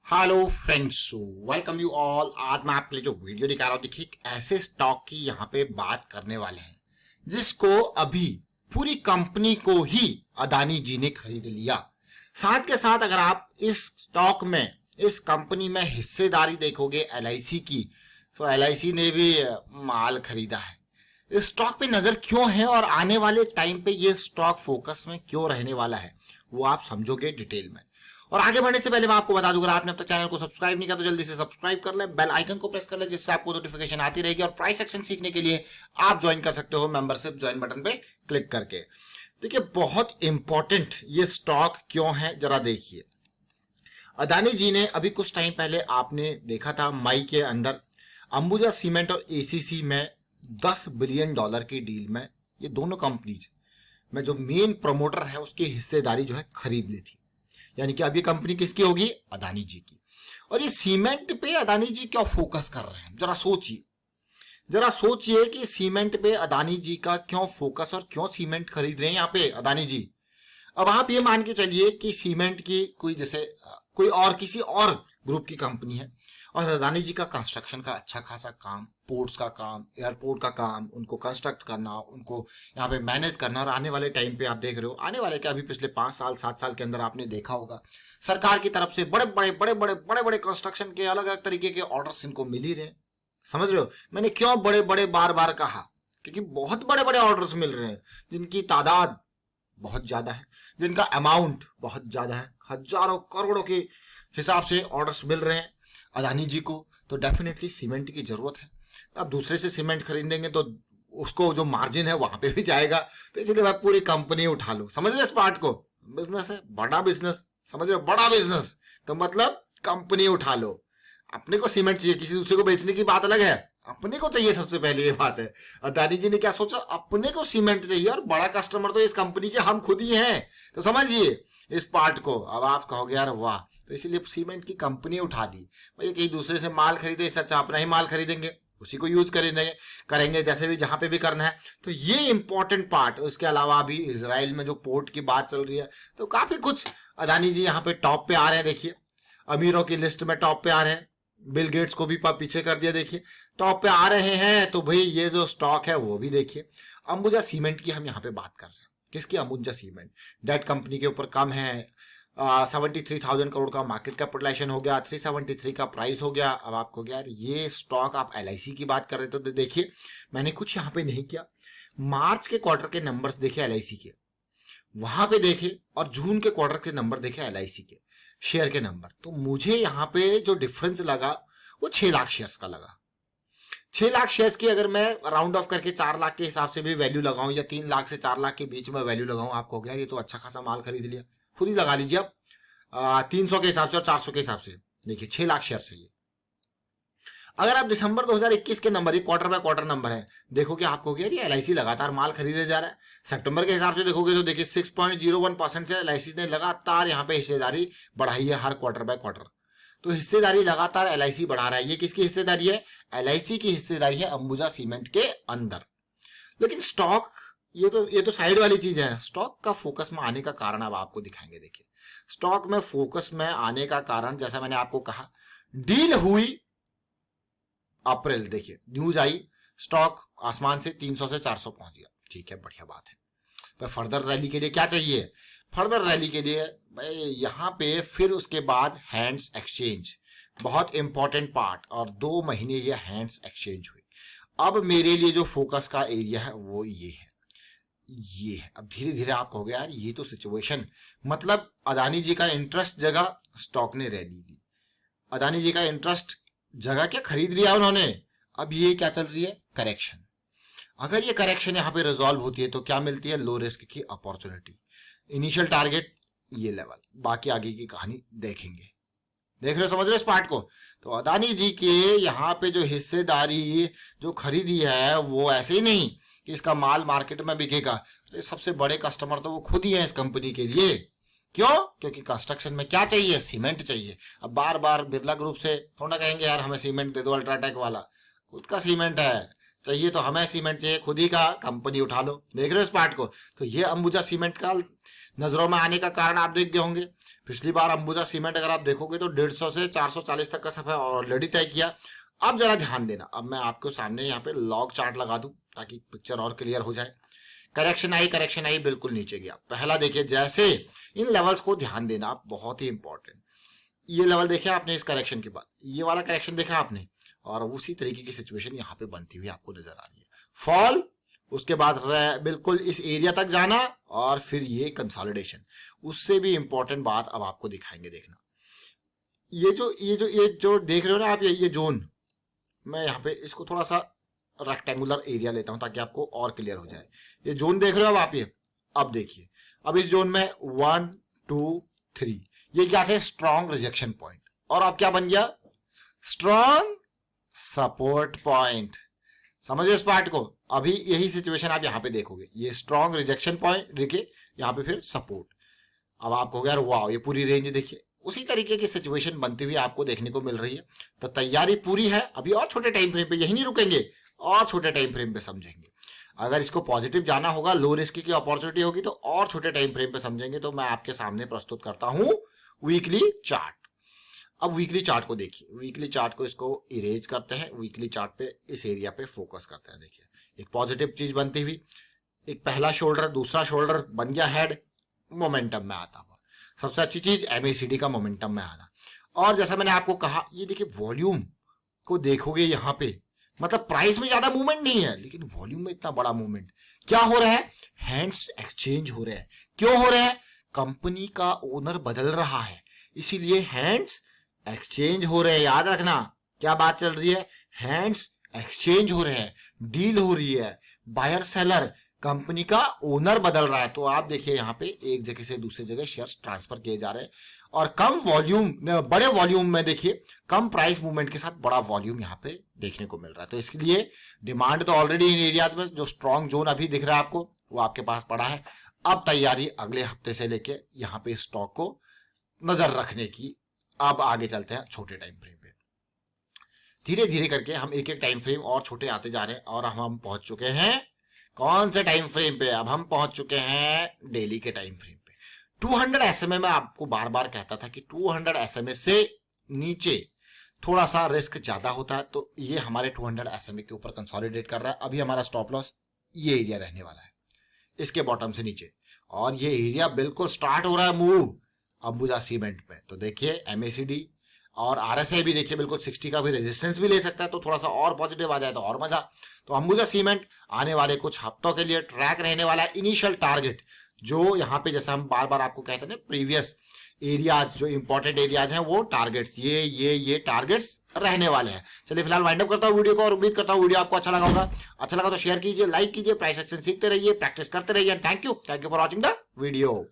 Hello friends, welcome you all. आज मैं आपके लिए जो वीडियो दिखा रहा हूं, देखिए एक ऐसे स्टॉक की यहाँ पे बात करने वाले हैं जिसको अभी पूरी कंपनी को ही अदानी जी ने खरीद लिया। साथ के साथ अगर आप इस स्टॉक में, इस कंपनी में हिस्सेदारी देखोगे एलआईसी की, तो एलआईसी ने भी माल खरीदा है। इस स्टॉक पे नजर क्यों है और आने वाले टाइम पे ये स्टॉक फोकस में क्यों रहने वाला है, वो आप समझोगे डिटेल में। और आगे बढ़ने से पहले मैं आपको बता दूं, अगर आपने अब तक चैनल को सब्सक्राइब नहीं किया तो जल्दी से सब्सक्राइब कर ले, बेल आइकन को प्रेस कर ले, जिससे आपको नोटिफिकेशन आती रहेगी। और प्राइस एक्शन सीखने के लिए आप ज्वाइन कर सकते हो मेंबरशिप ज्वाइन बटन पे क्लिक करके। देखिए बहुत इंपॉर्टेंट ये स्टॉक क्यों है, जरा देखिए। अदानी जी ने अभी कुछ टाइम पहले आपने देखा था मई के अंदर अंबुजा सीमेंट और एसीसी में $10 बिलियन की डील में ये दोनों कंपनीज में जो मेन प्रमोटर है उसकी हिस्सेदारी जो है खरीद ली थी। यानी कि अब ये कंपनी किसकी होगी? अदानी जी की। और ये सीमेंट पे अदानी जी क्या फोकस कर रहे हैं, जरा सोचिए कि सीमेंट पे अदानी जी का क्यों फोकस और क्यों सीमेंट खरीद रहे हैं यहाँ पे अदानी जी। अब आप ये मान के चलिए कि सीमेंट की कोई जैसे कोई और किसी और ग्रुप की कंपनी है और अदानी जी का कंस्ट्रक्शन का अच्छा खासा काम, पोर्ट्स का काम, एयरपोर्ट का काम, उनको कंस्ट्रक्ट करना, उनको यहाँ पे मैनेज करना। और आने वाले टाइम पे आप देख रहे हो, आने वाले क्या अभी पिछले 5 साल 7 साल के अंदर आपने देखा होगा सरकार की तरफ से बड़े बड़े कंस्ट्रक्शन के अलग अलग तरीके के ऑर्डर्स इनको मिल ही रहे। समझ रहे हो मैंने क्यों बड़े बड़े बार बार कहा? क्योंकि बहुत बड़े बड़े ऑर्डर्स मिल रहे हैं जिनकी तादाद बहुत ज्यादा है, जिनका अमाउंट बहुत ज्यादा है, हजारों करोड़ों के हिसाब से ऑर्डर्स मिल रहे हैं अदानी जी को। तो डेफिनेटली सीमेंट की जरूरत है। अब दूसरे से सीमेंट खरीदेंगे तो उसको जो मार्जिन है वहां पे भी जाएगा, तो इसलिए भाई पूरी कंपनी उठा लो। समझ रहे इस पार्ट को? बिजनेस है, बड़ा बिजनेस, समझ रहे हो, बड़ा बिजनेस। तो मतलब कंपनी उठा लो। अपने को सीमेंट चाहिए, किसी दूसरे को बेचने की बात अलग है, अपने को चाहिए सबसे पहले, ये बात है। अदानी जी ने क्या सोचा, अपने को सीमेंट चाहिए और बड़ा कस्टमर तो इस कंपनी के हम खुद ही हैं। तो समझिए इस पार्ट को। अब आप कहोगे यार वाह, तो इसीलिए सीमेंट की कंपनी उठा दी भाई, कहीं दूसरे से माल खरीदे इससे अच्छा अपना ही माल खरीदेंगे, उसी को यूज करेंगे जैसे भी जहां पे भी करना है। तो ये इंपॉर्टेंट पार्ट। उसके अलावा अभी इसराइल में जो पोर्ट की बात चल रही है, तो काफी कुछ अदानी जी यहाँ पे टॉप पे आ रहे हैं। देखिए अमीरों की लिस्ट में टॉप पे आ रहे हैं, बिल गेट्स को भी पीछे कर दिया, देखिए टॉप पे आ रहे हैं। तो भाई ये जो स्टॉक है वो भी देखिए। अंबुजा सीमेंट की हम यहाँ पे बात कर रहे हैं, किसकी? अंबुजा सीमेंट। डेट कंपनी के ऊपर कम है, 73,000 करोड़ का मार्केट कैपिटलाइजेशन हो गया, 373 का प्राइस हो गया। अब आपको क्या यार ये स्टॉक, आप एलआईसी की बात कर रहे थे तो देखिए मैंने कुछ यहाँ पे नहीं किया, मार्च के क्वार्टर के नंबर्स देखे एलआईसी के, वहां पे देखे, और जून के क्वार्टर के नंबर देखे एलआईसी के शेयर के नंबर। तो मुझे यहाँ पे जो डिफरेंस लगा वो 6 लाख शेयर्स का लगा। 6 लाख शेयर्स की अगर मैं राउंड ऑफ करके 4 लाख के हिसाब से भी वैल्यू लगाऊं, या 3 लाख से 4 लाख के बीच में वैल्यू लगाऊं, आपको हो गया ये तो अच्छा खासा माल खरीद लिया। खुद ही लगा लीजिए आप 300 के हिसाब से और 400 के हिसाब से। देखिए 6 लाख शेयर है ये। अगर आप दिसंबर 2021 के नंबर, ये क्वार्टर बाय क्वार्टर नंबर है, देखोगे आपको क्या ये एलआईसी लगातार माल खरीदे जा रहा है। सितंबर के हिसाब से देखोगे तो देखिए 6.01% से एलआईसी ने लगातार यहाँ पे हिस्सेदारी बढ़ाई है हर क्वार्टर बाय क्वार्टर। तो हिस्सेदारी लगातार एलआईसी बढ़ा रहा है। ये किसकी हिस्सेदारी है? एलआईसी की हिस्सेदारी है अंबुजा सीमेंट के अंदर। लेकिन स्टॉक, ये तो साइड वाली चीज है। स्टॉक का फोकस में आने का कारण अब आपको दिखाएंगे। देखिए स्टॉक में फोकस में आने का कारण, जैसा मैंने आपको कहा, डील हुई अप्रैल, देखिए न्यूज आई, स्टॉक आसमान से 300 से 400 पहुंच गया। ठीक है, बढ़िया बात है। पर फर्दर रैली के लिए क्या चाहिए? फर्दर रैली के लिए भाई यहाँ पे फिर उसके बाद हैंड्स एक्सचेंज, बहुत इंपॉर्टेंट पार्ट। और 2 महीने ये हैंड्स एक्सचेंज हुई। अब मेरे लिए जो फोकस का एरिया है वो ये है। अब धीरे धीरे आप कहोगे यार ये तो सिचुएशन, मतलब अदानी जी का इंटरेस्ट जगह, स्टॉक ने रैली दी। अदानी जी का इंटरेस्ट जगह, क्या खरीद लिया उन्होंने। अब ये क्या चल रही है? करेक्शन। अगर ये करेक्शन यहाँ पे रिजॉल्व होती है तो क्या मिलती है? लो रिस्क की अपॉर्चुनिटी। इनिशियल टारगेट ये लेवल, बाकी आगे की कहानी देखेंगे। देख रहे हो, समझ रहे हो इस पार्ट को? तो अदानी जी के यहाँ पे जो हिस्सेदारी जो खरीदी है वो ऐसे ही नहीं कि इसका माल मार्केट में बिकेगा। सबसे बड़े कस्टमर तो वो खुद ही है इस कंपनी के लिए। क्यों? क्योंकि कंस्ट्रक्शन में क्या चाहिए? सीमेंट चाहिए। अब बार बार बिरला ग्रुप से थोड़ा कहेंगे यार हमें सीमेंट दे दो अल्ट्राटेक वाला, खुद का सीमेंट है, चाहिए तो हमें सीमेंट चाहिए, खुद ही का कंपनी उठा लो। देख रहे हो इस पार्ट को? तो ये अंबुजा सीमेंट का नजरों में आने का कारण आप देख गए होंगे। पिछली बार अंबुजा सीमेंट अगर आप देखोगे तो 150 से 440 तक का सफर ऑलरेडी तय किया। अब जरा ध्यान देना, अब मैं आपको सामने यहाँ पे लॉग चार्ट लगा दूं ताकि पिक्चर और क्लियर हो जाए। करेक्शन आई बिल्कुल नीचे गया। पहला देखिए, जैसे इन लेवल्स को ध्यान देना आप, बहुत ही इंपॉर्टेंट। ये लेवल देखा आपने इस करेक्शन के बाद, ये वाला करेक्शन देखा आपने, और उसी तरीके की सिचुएशन यहाँ पे बनती हुई आपको नजर आ रही है। फॉल, उसके बाद बिल्कुल इस एरिया तक जाना, और फिर ये कंसोलिडेशन। उससे भी इंपॉर्टेंट बात अब आपको दिखाएंगे, देखना। ये जो देख रहे हो ना आप, ये जोन, मैं यहाँ पे इसको थोड़ा सा रेक्टेंगुलर एरिया लेता हूं ताकि आपको और क्लियर हो जाए। ये जोन देख रहे हो अब आप, ये अब देखिए, अब इस जोन में 1 2 3 ये क्या थे? Strong rejection point. और अब क्या बन गया? Strong support point. समझो इस पार्ट को। अभी यही सिचुएशन आप यहाँ पे देखोगे, ये स्ट्रॉन्ग रिजेक्शन पॉइंट देखिए, यहाँ पे फिर सपोर्ट। अब आपको यार वाह, ये पूरी रेंज देखिए। उसी तरीके की सिचुएशन बनती हुई आपको देखने को मिल रही है। तो तैयारी पूरी है, अभी और छोटे टाइम फ्रेम पे यही नहीं रुकेंगे, और छोटे टाइम फ्रेम पे समझेंगे। अगर इसको पॉजिटिव जाना होगा, लो रिस्क की अपॉर्चुनिटी होगी, तो और छोटे टाइम फ्रेम पे समझेंगे। तो मैं आपके सामने प्रस्तुत करता हूं वीकली चार्ट। अब वीकली चार्ट को देखिए, वीकली चार्ट को इसको इरेज करते हैं, वीकली चार्ट पे इस एरिया पे फोकस करते हैं। देखिए एक पॉजिटिव चीज बनती हुई, एक पहला शोल्डर, दूसरा शोल्डर बन गया हेड, मोमेंटम में आता हुआ। सबसे अच्छी चीज MACD का मोमेंटम में आना। और जैसा मैंने आपको कहा, ये देखिए वॉल्यूम को देखोगे यहाँ पे, मतलब प्राइस में ज्यादा मूवमेंट नहीं है, लेकिन वॉल्यूम में इतना बड़ा मूवमेंट। क्या हो रहा है? हैंड्स एक्सचेंज हो रहे हैं। क्यों हो रहे हैं? कंपनी का ओनर बदल रहा है, इसीलिए हैंड्स एक्सचेंज हो रहे हैं। याद रखना क्या बात चल रही है? हैंड्स एक्सचेंज हो रहे हैं, डील हो रही है, बायर सेलर, कंपनी का ओनर बदल रहा है। तो आप देखिए यहाँ पे एक जगह से दूसरी जगह शेयर्स ट्रांसफर किए जा रहे हैं, और कम वॉल्यूम, बड़े वॉल्यूम में देखिए, कम प्राइस मूवमेंट के साथ बड़ा वॉल्यूम यहाँ पे देखने को मिल रहा है। तो इसके लिए डिमांड तो ऑलरेडी इन एरियाज में, जो स्ट्रॉन्ग जोन अभी दिख रहा है आपको, वो आपके पास पड़ा है। अब तैयारी अगले हफ्ते से लेके यहाँ पे स्टॉक को नजर रखने की। अब आगे चलते हैं छोटे टाइम फ्रेम पे। धीरे धीरे करके हम एक एक टाइम फ्रेम और छोटे आते जा रहे हैं, और हम पहुंच चुके हैं कौन से टाइम फ्रेम पे? अब हम पहुंच चुके हैं डेली के टाइम फ्रेम पे। 200 SMA में आपको बार बार कहता था कि 200 SMA से नीचे थोड़ा सा रिस्क ज्यादा होता है। तो ये हमारे 200 SMA के ऊपर कंसोलिडेट कर रहा है। अभी हमारा स्टॉप लॉस ये एरिया रहने वाला है, इसके बॉटम से नीचे, और ये एरिया बिल्कुल स्टार्ट हो रहा है मूव अंबुजा सीमेंट पे। तो देखिए MACD और RSI भी देखिए, बिल्कुल 60 का भी रेजिस्टेंस भी ले सकता है। तो थोड़ा सा और पॉजिटिव आ जाए तो और मजा। तो अंबुजा सीमेंट आने वाले कुछ हफ्तों के लिए ट्रैक रहने वाला है। इनिशियल टारगेट जो यहाँ पे, जैसा हम बार बार आपको कहते हैं ना, प्रीवियस एरियाज, जो इंपॉर्टेंट एरियाज हैं, वो टारगेट्स, ये टारगेट्स रहने वाले हैं। चलिए फिलहाल वाइंड अप करता हूँ वीडियो को, और उम्मीद करता हूँ वीडियो आपको अच्छा लगा होगा। अच्छा लगा तो शेयर कीजिए, लाइक कीजिए, प्राइस एक्शन सीखते रहिए, प्रैक्टिस करते रहिए। Thank you for watching the video.